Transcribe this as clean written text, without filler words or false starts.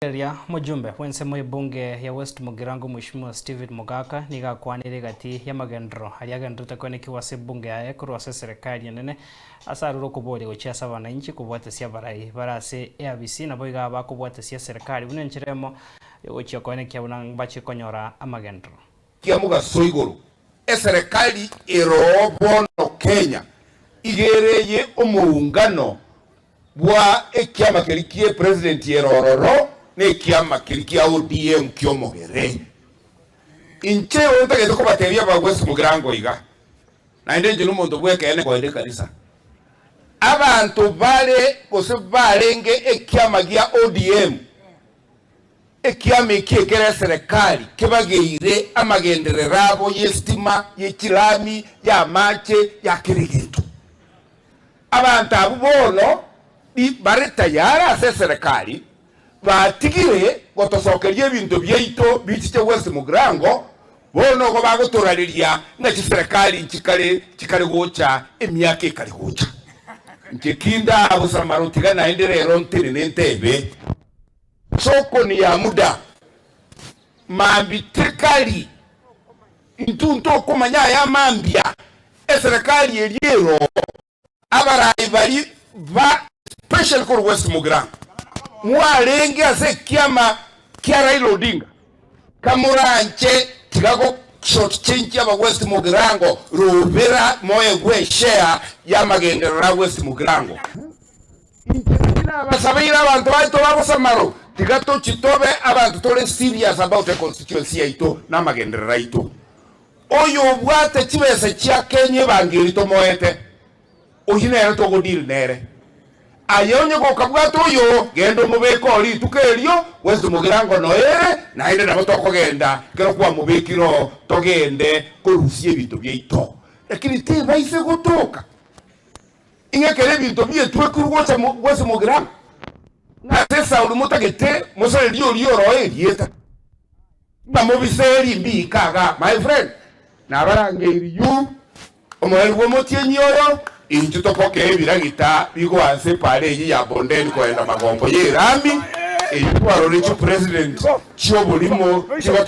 Ya mujumbe wense bunge ya West Mugirango Mheshimiwa Steven Mogaka nigakwanire gati ya magendro ariagendro takonekiwa se bunge ya kurwase serikali nene asaruro kubore gochasa abananchi kubwatesia barai barase ABC nabo igaba kubwatesia serikali bunenchiremo yogochia konekia bunang bachi konyora amagendro kiamuga soigoro serikali irobono Kenya igereye umuungano bwa ekiama kirikie president yerororo ne kiama kirikia ODM kiomogere inche wonta gezo ko bateria ba West Mugirango iga na inde n'umuntu bwekene ko inde kanisa abantu bale bose balenge ekiama gya ODM ekiama ikekere serikali kebageire amagendererabo yestima yekirami ya mache ya kirigeto abantu abubono bareta yara se serikali batigire gotosokerie ibintu byeito bichiche West Mugirango bono go bagotorariria na serikali chikale gocha emyaka ikale gocha nkikinda abusamarotiga na enderero ntene nentebe soko ni ya muda mambi tekali ntunto komanya ya mambia serikali eliero abarai bari ba special for West Mugirango mwarenge ase kiama kia Raila Odinga kamuranche tigago short change aba West Mugirango rubera moye gwe share ya magendera West Mugirango intina basabira abantu baito babosamaro tigato chitobe abantu tole serious about the constituency ito na magendera ito oyo bwate chibese chia Kenya bangirito moete ohine to godil nere ayonye ko kabwato yo gendo mubeko li tukelio West Mugirango noere na inde nabo tokogenda kero kwa mubekiro togende korusie bintu byeito lakini te baise gotoka ingekere bintu byetwe kurwocha West Mugirango na sesa ulumutagete musale lyo roe lieta bamubiseri mbi kaga my friend na barangeri yu omwelwo motienyoyo injuto poke biragita bigo anse pale ya bondeni ko enda magombo ye rami e twaro richo president chio bulimo chibato